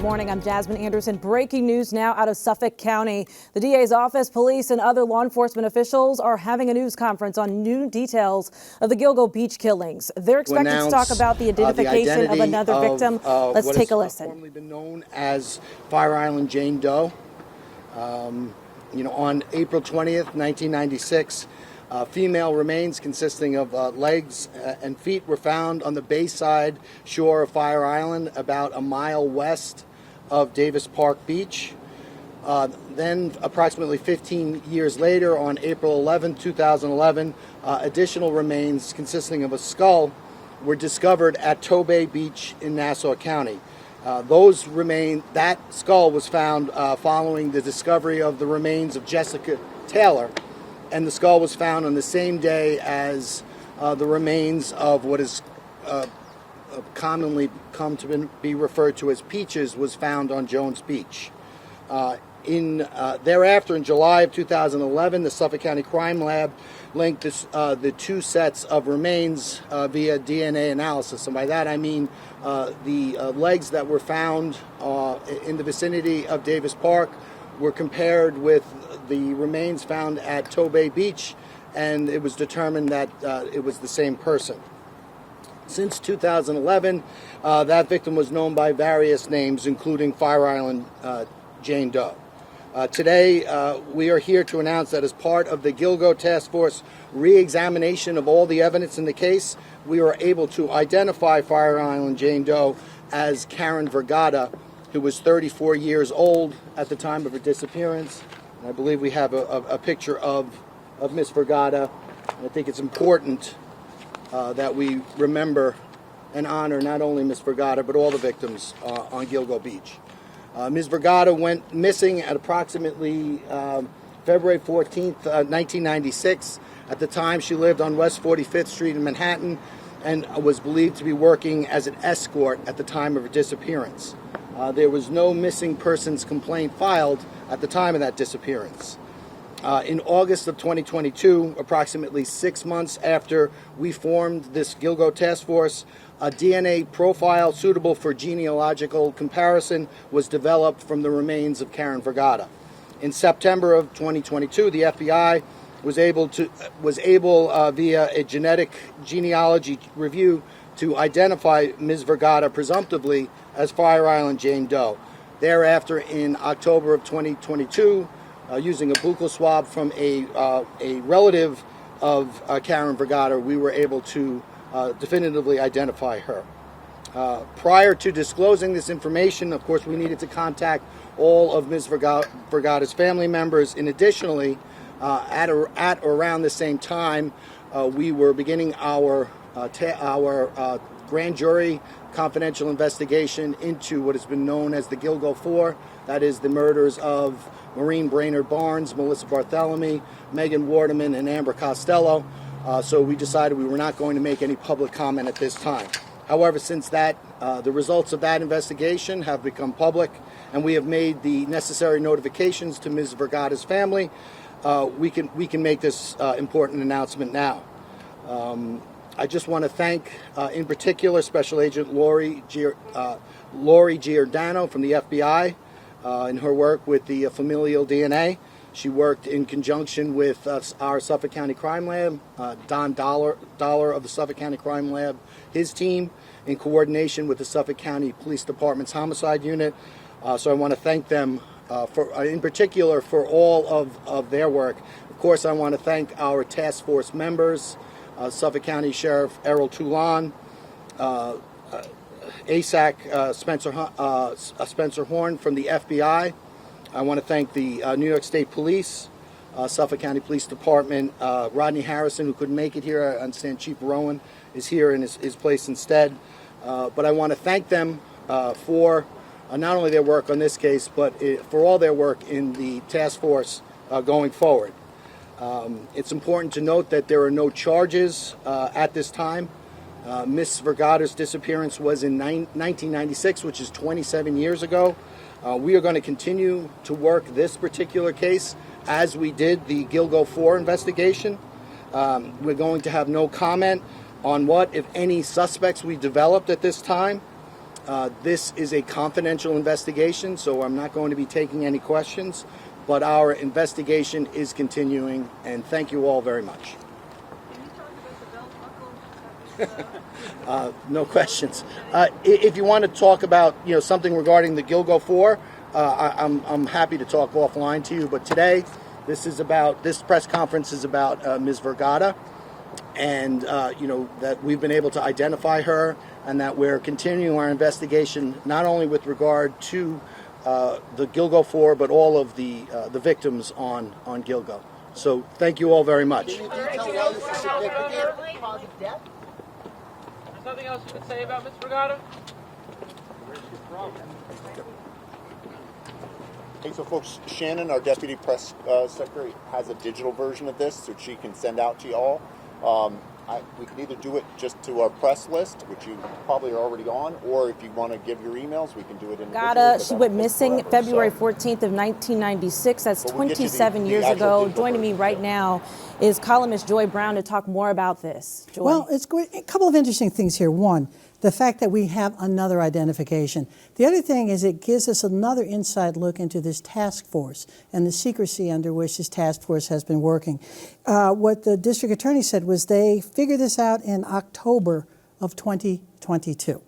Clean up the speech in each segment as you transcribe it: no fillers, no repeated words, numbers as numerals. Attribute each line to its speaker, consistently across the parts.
Speaker 1: morning. I'm Jasmine Anderson. Breaking news now out of Suffolk County. The DA's office, police, and other law enforcement officials are having a news conference on new details of the Gilgo Beach killings. They're expected to talk about the identification of another victim. Let's take a listen.
Speaker 2: Formerly been known as Fire Island Jane Doe. On April 20th, 1996, female remains consisting of legs and feet were found on the bayside shore of Fire Island, about a mile west of Davis Park Beach. Then, approximately 15 years later, on April 11, 2011, additional remains consisting of a skull were discovered at Tobay Beach in Nassau County. That skull was found following the discovery of the remains of Jessica Taylor, and the skull was found on the same day as the remains of what is commonly come to be referred to as Peaches was found on Jones Beach. Thereafter, in July of 2011, the Suffolk County Crime Lab linked the two sets of remains via DNA analysis. And by that I mean the legs that were found in the vicinity of Davis Park were compared with the remains found at Tobay Beach, and it was determined that it was the same person. Since 2011, that victim was known by various names, including Fire Island Jane Doe. Today, we are here to announce that as part of the Gilgo Task Force re-examination of all the evidence in the case, we were able to identify Fire Island Jane Doe as Karen Vergata, who was 34 years old at the time of her disappearance. And I believe we have a picture of Miss Vergata. I think it's important that we remember and honor not only Miss Vergata, but all the victims on Gilgo Beach. Ms. Vergata went missing at approximately February 14th, 1996. At the time, she lived on West 45th Street in Manhattan and was believed to be working as an escort at the time of her disappearance. There was no missing persons complaint filed at the time of that disappearance. In August of 2022, approximately 6 months after we formed this Gilgo Task Force, a DNA profile suitable for genealogical comparison was developed from the remains of Karen Vergata. In September of 2022, the FBI was able via a genetic genealogy review to identify Ms. Vergata presumptively as Fire Island Jane Doe. Thereafter, in October of 2022, using a buccal swab from a relative of Karen Vergata, we were able to definitively identify her. Prior to disclosing this information, of course, we needed to contact all of Ms. Vergata's family members. And additionally, at or around the same time, we were beginning our grand jury confidential investigation into what has been known as the Gilgo 4. That is the murders of Maureen Brainerd Barnes, Melissa Barthelemy, Megan Waterman, and Amber Costello. So we decided we were not going to make any public comment at this time. However, since that, the results of that investigation have become public, and we have made the necessary notifications to Ms. Vergata's family, we can make this important announcement now. I just want to thank, in particular, Special Agent Lori Giordano from the FBI in her work with the familial DNA. She worked in conjunction with our Suffolk County Crime Lab, Don Dollar of the Suffolk County Crime Lab, his team, in coordination with the Suffolk County Police Department's Homicide Unit. So I want to thank them in particular for all of their work. Of course, I want to thank our task force members, Suffolk County Sheriff Errol Toulon, ASAC Spencer Horn from the FBI. I want to thank the New York State Police, Suffolk County Police Department, Rodney Harrison, who couldn't make it here. I understand Chief Rowan is here in his place instead. But I want to thank them for not only their work on this case, but for all their work in the task force going forward. It's important to note that there are no charges at this time. Ms. Vergata's disappearance was in 1996, which is 27 years ago. We are going to continue to work this particular case as we did the Gilgo 4 investigation. We're going to have no comment on what, if any, suspects we developed at this time. This is a confidential investigation, so I'm not going to be taking any questions, but our investigation is continuing, and thank you all very much.
Speaker 3: Can you talk about the belt buckle?
Speaker 2: No questions. If you want to talk about something regarding the Gilgo 4, I'm happy to talk offline to you. But today, this press conference is about Ms. Vergata, and that we've been able to identify her, and that we're continuing our investigation not only with regard to the Gilgo 4, but all of the victims on Gilgo. So thank you all very much.
Speaker 4: Can you detail why this is significant? Cause of death?
Speaker 3: There's nothing else you can say about Ms. Vergata?
Speaker 5: Hey, so folks, Shannon, our deputy press secretary, has a digital version of this, which she can send out to you all. We can either do it just to our press list, which you probably are already on, or if you want to give your emails, we can do it individually.
Speaker 1: She went missing February 14th of 1996. That's 27 years ago. Joining me right now is columnist Joy Brown to talk more about this. Joy.
Speaker 6: Well, it's a couple of interesting things here. One, the fact that we have another identification. The other thing is it gives us another inside look into this task force and the secrecy under which this task force has been working. What the district attorney said was they figured this out in October of 2022.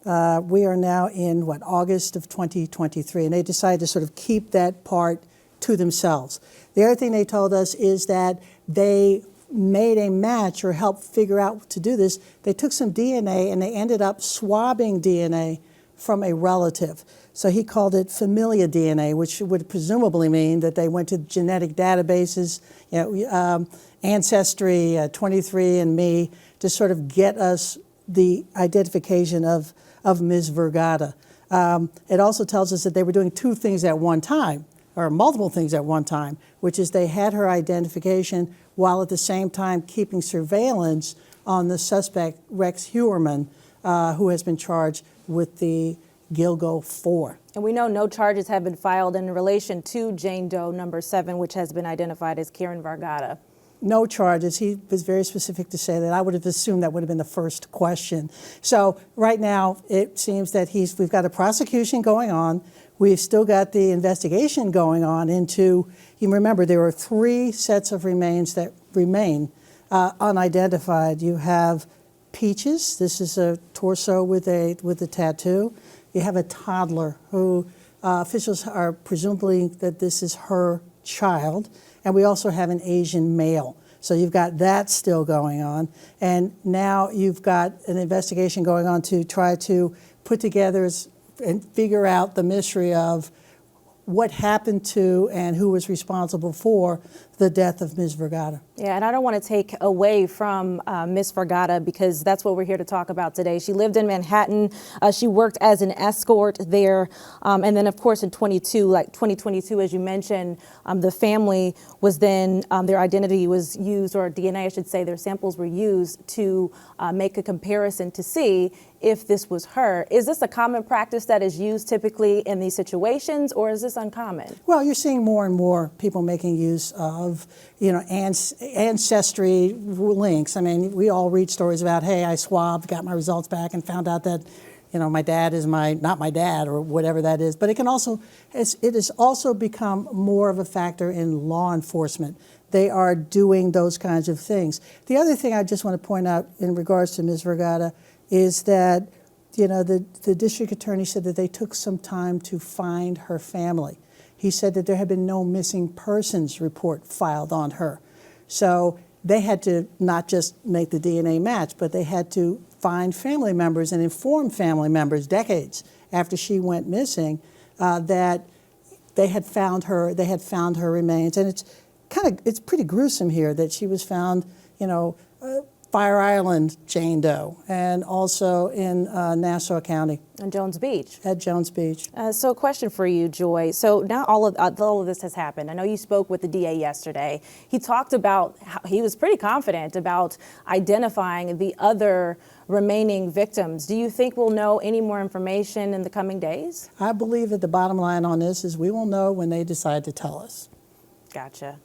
Speaker 6: We are now in, August of 2023, and they decided to sort of keep that part to themselves. The other thing they told us is that they made a match or helped figure out to do this. They took some DNA and they ended up swabbing DNA from a relative. So he called it familia DNA, which would presumably mean that they went to genetic databases, Ancestry, 23andMe, to sort of get us the identification of Ms. Vergata. It also tells us that they were doing two things at one time, or multiple things at one time, which is they had her identification while at the same time keeping surveillance on the suspect, Rex Heuermann, who has been charged with the Gilgo 4.
Speaker 1: And we know no charges have been filed in relation to Jane Doe No. 7, which has been identified as Karen Vergata.
Speaker 6: No charges. He was very specific to say that. I would have assumed that would have been the first question. So right now, it seems that we've got a prosecution going on. We've still got the investigation going on into, you remember, there are 3 sets of remains that remain unidentified. You have Peaches. This is a torso with a tattoo. You have a toddler who officials are presumably that this is her child. And we also have an Asian male. So you've got that still going on. And now you've got an investigation going on to try to put together and figure out the mystery of what happened to and who was responsible for the death of Ms. Vergata.
Speaker 1: Yeah, and I don't want to take away from Ms. Vergata because that's what we're here to talk about today. She lived in Manhattan. She worked as an escort there. And then, of course, in 2022, as you mentioned, the family was then, their identity was used, or DNA, I should say, their samples were used to make a comparison to see if this was her. Is this a common practice that is used typically in these situations, or is this uncommon?
Speaker 6: Well, you're seeing more and more people making use of, ancestry links. I mean, we all read stories about, hey, I swabbed, got my results back, and found out that, my dad is not my dad, or whatever that is. But it has also become more of a factor in law enforcement. They are doing those kinds of things. The other thing I just want to point out in regards to Ms. Vergata is that, the district attorney said that they took some time to find her family. He said that there had been no missing persons report filed on her. So they had to not just make the DNA match, but they had to find family members and inform family members decades after she went missing that they had found her remains. And it's pretty gruesome here that she was found, Fire Island, Jane Doe, and also in Nassau County.
Speaker 1: And Jones Beach.
Speaker 6: At Jones Beach.
Speaker 1: So a question for you, Joy. So now all of this has happened. I know you spoke with the DA yesterday. He talked about how he was pretty confident about identifying the other remaining victims. Do you think we'll know any more information in the coming days?
Speaker 6: I believe that the bottom line on this is we will know when they decide to tell us.
Speaker 1: Gotcha.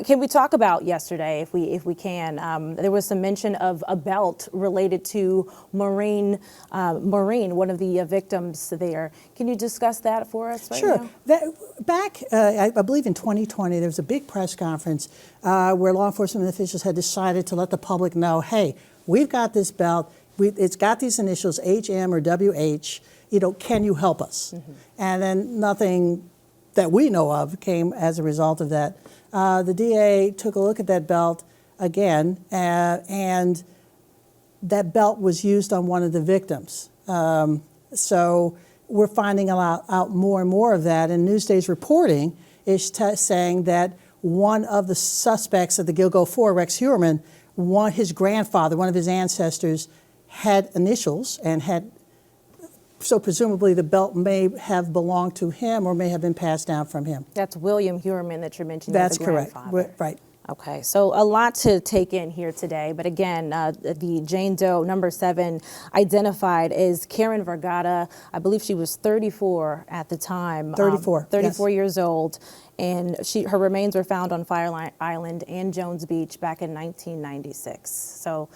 Speaker 1: Can we talk about yesterday, if we can? There was some mention of a belt related to Maureen, one of the victims there. Can you discuss that for us right
Speaker 6: Sure.
Speaker 1: now?
Speaker 6: Back, I believe in 2020, there was a big press conference where law enforcement officials had decided to let the public know, hey, we've got this belt. It's got these initials, HM or WH. Can you help us? And then nothing that we know of came as a result of that. The DA took a look at that belt again, and that belt was used on one of the victims. So we're finding out more and more of that, and Newsday's reporting is saying that one of the suspects of the Gilgo 4, Rex Heuermann, his grandfather, one of his ancestors, had initials and had. So presumably the belt may have belonged to him or may have been passed down from him.
Speaker 1: That's William Heuermann that you're mentioning.
Speaker 6: That's
Speaker 1: the
Speaker 6: correct.
Speaker 1: grandfather.
Speaker 6: Right.
Speaker 1: Okay, so a lot to take in here today, but again, the Jane Doe number 7 identified is Karen Vergata. I believe she was 34 at the time.
Speaker 6: 34.
Speaker 1: 34
Speaker 6: yes.
Speaker 1: years old, and her remains were found on Fire Island and Jones Beach back in 1996. So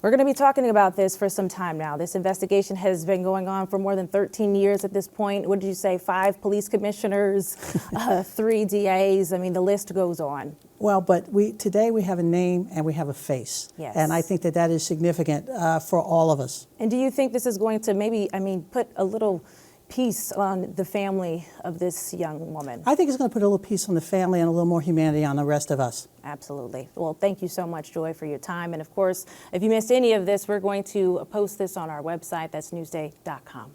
Speaker 1: we're going to be talking about this for some time now. This investigation has been going on for more than 13 years at this point. What did you say, 5 police commissioners, 3 DAs? I mean, the list goes on.
Speaker 6: Well, but today we have a name and we have a face.
Speaker 1: Yes.
Speaker 6: And I think that is significant for all of us.
Speaker 1: And do you think this is going to maybe, put a little peace on the family of this young woman?
Speaker 6: I think it's going to put a little peace on the family and a little more humanity on the rest of us.
Speaker 1: Absolutely. Well, thank you so much, Joy, for your time. And of course, if you missed any of this, we're going to post this on our website. That's newsday.com.